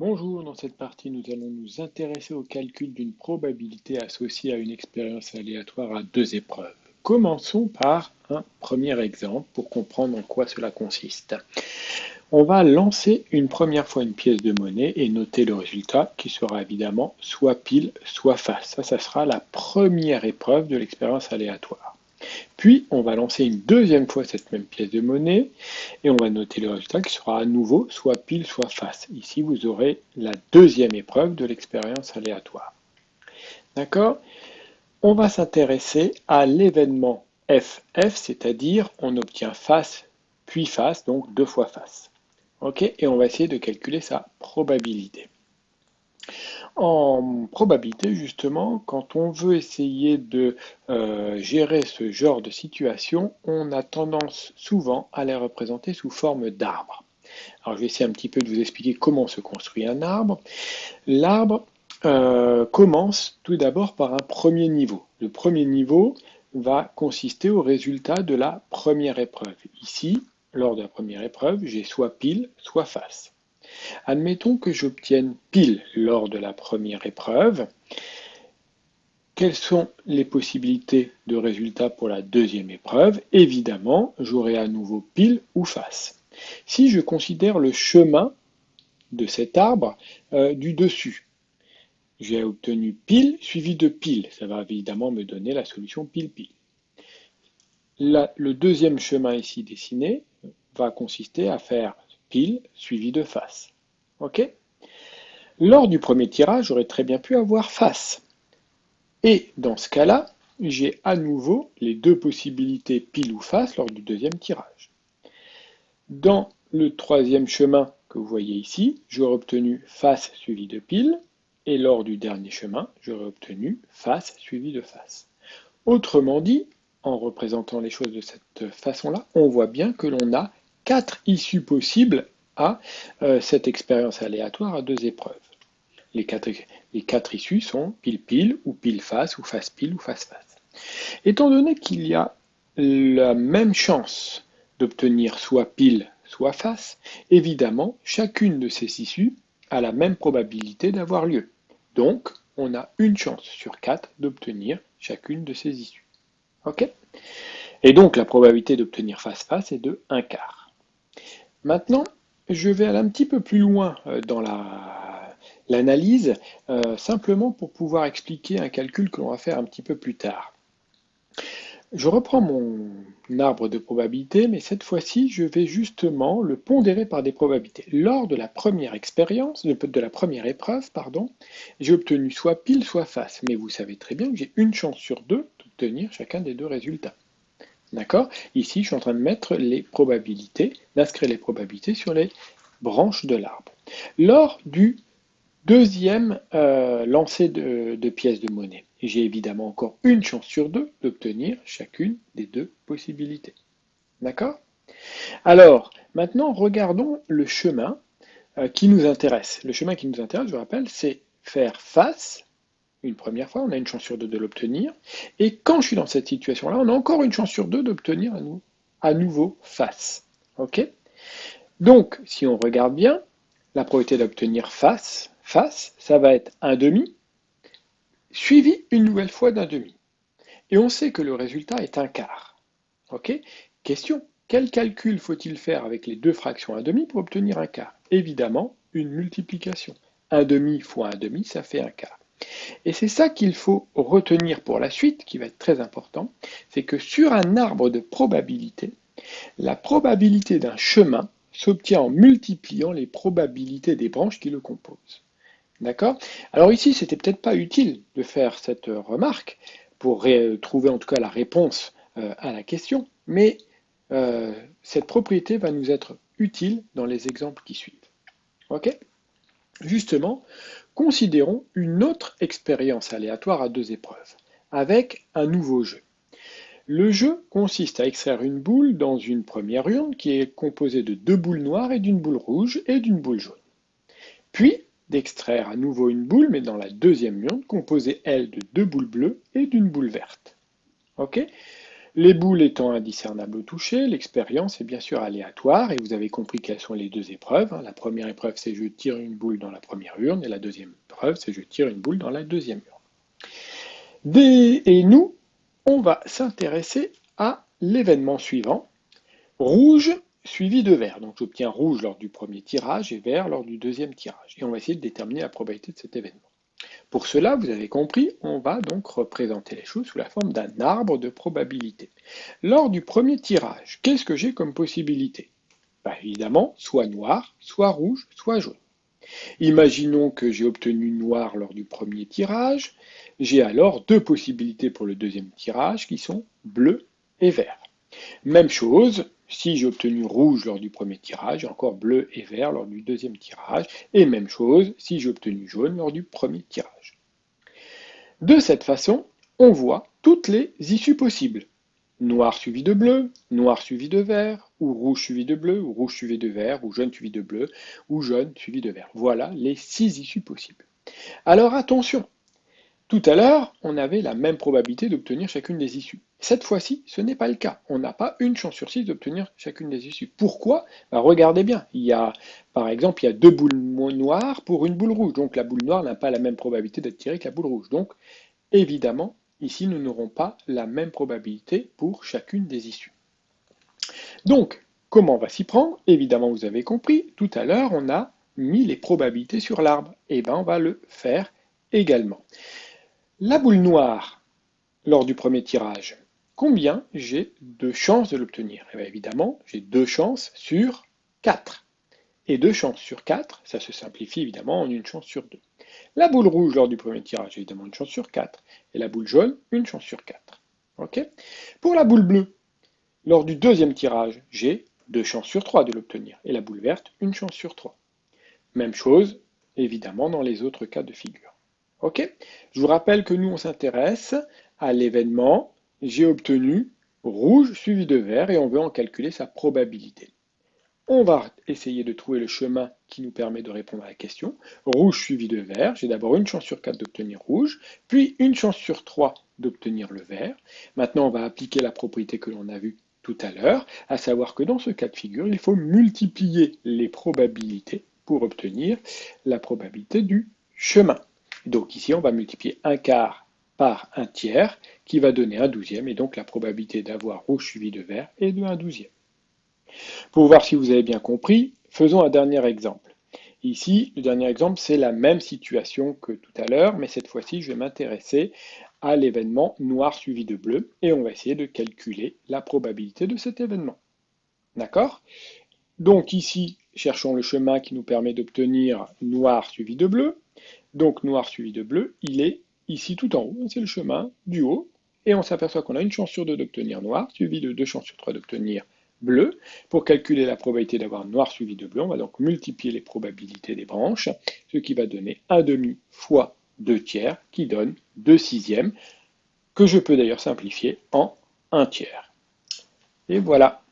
Bonjour, dans cette partie, nous allons nous intéresser au calcul d'une probabilité associée à une expérience aléatoire à deux épreuves. Commençons par un premier exemple pour comprendre en quoi cela consiste. On va lancer une première fois une pièce de monnaie et noter le résultat qui sera évidemment soit pile, soit face. Ça sera la première épreuve de l'expérience aléatoire. Puis, on va lancer une deuxième fois cette même pièce de monnaie et on va noter le résultat qui sera à nouveau soit pile, soit face. Ici, vous aurez la deuxième épreuve de l'expérience aléatoire. D'accord? On va s'intéresser à l'événement FF, c'est-à-dire on obtient face puis face, donc deux fois face. Ok? Et on va essayer de calculer sa probabilité. En probabilité, justement, quand on veut essayer de gérer ce genre de situation, on a tendance souvent à les représenter sous forme d'arbres. Alors je vais essayer un petit peu de vous expliquer comment se construit un arbre. L'arbre commence tout d'abord par un premier niveau. Le premier niveau va consister au résultat de la première épreuve. Ici, lors de la première épreuve, j'ai soit pile, soit face. Admettons que j'obtienne pile lors de la première épreuve. Quelles sont les possibilités de résultats pour la deuxième épreuve? Évidemment, j'aurai à nouveau pile ou face. Si je considère le chemin de cet arbre du dessus, j'ai obtenu pile suivi de pile. Ça va évidemment me donner la solution pile-pile. Le deuxième chemin ici dessiné va consister à faire pile suivi de face. Ok? Lors du premier tirage, j'aurais très bien pu avoir face. Et dans ce cas-là, j'ai à nouveau les deux possibilités pile ou face lors du deuxième tirage. Dans le troisième chemin que vous voyez ici, j'aurais obtenu face suivi de pile, et lors du dernier chemin, j'aurais obtenu face suivi de face. Autrement dit, en représentant les choses de cette façon-là, on voit bien que l'on a quatre issues possibles à cette expérience aléatoire à deux épreuves. Les quatre issues sont pile-pile, ou pile-face, ou face-pile, ou face-face. Étant donné qu'il y a la même chance d'obtenir soit pile, soit face, évidemment, chacune de ces issues a la même probabilité d'avoir lieu. Donc, on a une chance sur quatre d'obtenir chacune de ces issues. Ok? Et donc, la probabilité d'obtenir face-face est de 1 quart. Maintenant, je vais aller un petit peu plus loin dans l'analyse, simplement pour pouvoir expliquer un calcul que l'on va faire un petit peu plus tard. Je reprends mon arbre de probabilité, mais cette fois-ci, je vais justement le pondérer par des probabilités. Lors de la première expérience, de la première épreuve, pardon, j'ai obtenu soit pile, soit face. Mais vous savez très bien que j'ai une chance sur deux d'obtenir chacun des deux résultats. D'accord? Ici, je suis en train de mettre les probabilités, d'inscrire les probabilités sur les branches de l'arbre. Lors du deuxième lancer de pièces de monnaie, j'ai évidemment encore une chance sur deux d'obtenir chacune des deux possibilités. D'accord? Alors, maintenant, regardons le chemin qui nous intéresse. Le chemin qui nous intéresse, je vous rappelle, c'est faire face une première fois, on a une chance sur deux de l'obtenir. Et quand je suis dans cette situation-là, on a encore une chance sur deux d'obtenir à nouveau face. Ok? Donc, si on regarde bien, la probabilité d'obtenir face, ça va être un demi, suivi une nouvelle fois d'un demi. Et on sait que le résultat est un quart. Ok? Question, quel calcul faut-il faire avec les deux fractions un demi pour obtenir un quart? Évidemment, une multiplication. Un demi fois un demi, ça fait un quart. Et c'est ça qu'il faut retenir pour la suite, qui va être très important, c'est que sur un arbre de probabilité, la probabilité d'un chemin s'obtient en multipliant les probabilités des branches qui le composent. D'accord? Alors ici, c'était peut-être pas utile de faire cette remarque pour trouver en tout cas la réponse à la question, mais cette propriété va nous être utile dans les exemples qui suivent. Ok? Justement, considérons une autre expérience aléatoire à deux épreuves, avec un nouveau jeu. Le jeu consiste à extraire une boule dans une première urne qui est composée de deux boules noires et d'une boule rouge et d'une boule jaune. Puis d'extraire à nouveau une boule, mais dans la deuxième urne, composée, elle, de deux boules bleues et d'une boule verte. Ok? Les boules étant indiscernables au toucher, l'expérience est bien sûr aléatoire et vous avez compris quelles sont les deux épreuves. La première épreuve, c'est je tire une boule dans la première urne et la deuxième épreuve, c'est je tire une boule dans la deuxième urne. Et nous, on va s'intéresser à l'événement suivant, rouge suivi de vert. Donc j'obtiens rouge lors du premier tirage et vert lors du deuxième tirage. Et on va essayer de déterminer la probabilité de cet événement. Pour cela, vous avez compris, on va donc représenter les choses sous la forme d'un arbre de probabilité. Lors du premier tirage, qu'est-ce que j'ai comme possibilité? Évidemment, soit noir, soit rouge, soit jaune. Imaginons que j'ai obtenu noir lors du premier tirage, j'ai alors deux possibilités pour le deuxième tirage qui sont bleu et vert. Même chose, si j'ai obtenu rouge lors du premier tirage, j'ai encore bleu et vert lors du deuxième tirage, et même chose si j'ai obtenu jaune lors du premier tirage. De cette façon, on voit toutes les issues possibles. Noir suivi de bleu, noir suivi de vert, ou rouge suivi de bleu, ou rouge suivi de vert, ou jaune suivi de bleu, ou jaune suivi de vert. Voilà les 6 issues possibles. Alors attention, tout à l'heure, on avait la même probabilité d'obtenir chacune des issues. Cette fois-ci, ce n'est pas le cas. On n'a pas une chance sur 6 d'obtenir chacune des issues. Pourquoi? Regardez bien. Par exemple, il y a deux boules noires pour une boule rouge. Donc la boule noire n'a pas la même probabilité d'être tirée que la boule rouge. Donc, évidemment, ici, nous n'aurons pas la même probabilité pour chacune des issues. Donc, comment on va s'y prendre? Évidemment, vous avez compris, tout à l'heure, on a mis les probabilités sur l'arbre. Et bien, on va le faire également. La boule noire, lors du premier tirage, combien j'ai de chances de l'obtenir? Évidemment, j'ai 2 chances sur 4. Et 2 chances sur 4, ça se simplifie évidemment en une chance sur 2. La boule rouge lors du premier tirage, évidemment une chance sur 4. Et la boule jaune, une chance sur 4. Okay. Pour la boule bleue, lors du deuxième tirage, j'ai 2 chances sur 3 de l'obtenir. Et la boule verte, une chance sur 3. Même chose, évidemment, dans les autres cas de figure. Ok? Je vous rappelle que nous, on s'intéresse à l'événement j'ai obtenu rouge suivi de vert et on veut en calculer sa probabilité. On va essayer de trouver le chemin qui nous permet de répondre à la question. Rouge suivi de vert, j'ai d'abord une chance sur 4 d'obtenir rouge, puis une chance sur 3 d'obtenir le vert. Maintenant, on va appliquer la propriété que l'on a vue tout à l'heure, à savoir que dans ce cas de figure, il faut multiplier les probabilités pour obtenir la probabilité du chemin. Donc ici, on va multiplier un quart par un tiers, qui va donner un douzième, et donc la probabilité d'avoir rouge suivi de vert est de 1/12. Pour voir si vous avez bien compris, faisons un dernier exemple. Ici, le dernier exemple, c'est la même situation que tout à l'heure, mais cette fois-ci, je vais m'intéresser à l'événement noir suivi de bleu, et on va essayer de calculer la probabilité de cet événement. D'accord? Donc ici, cherchons le chemin qui nous permet d'obtenir noir suivi de bleu. Donc noir suivi de bleu, il est ici tout en haut, c'est le chemin du haut, et on s'aperçoit qu'on a une chance sur 2 d'obtenir noir, suivi de 2 chances sur 3 d'obtenir bleu. Pour calculer la probabilité d'avoir noir suivi de bleu, on va donc multiplier les probabilités des branches, ce qui va donner 1/2 fois 2 tiers, qui donne 2 sixièmes, que je peux d'ailleurs simplifier en 1 tiers. Et voilà.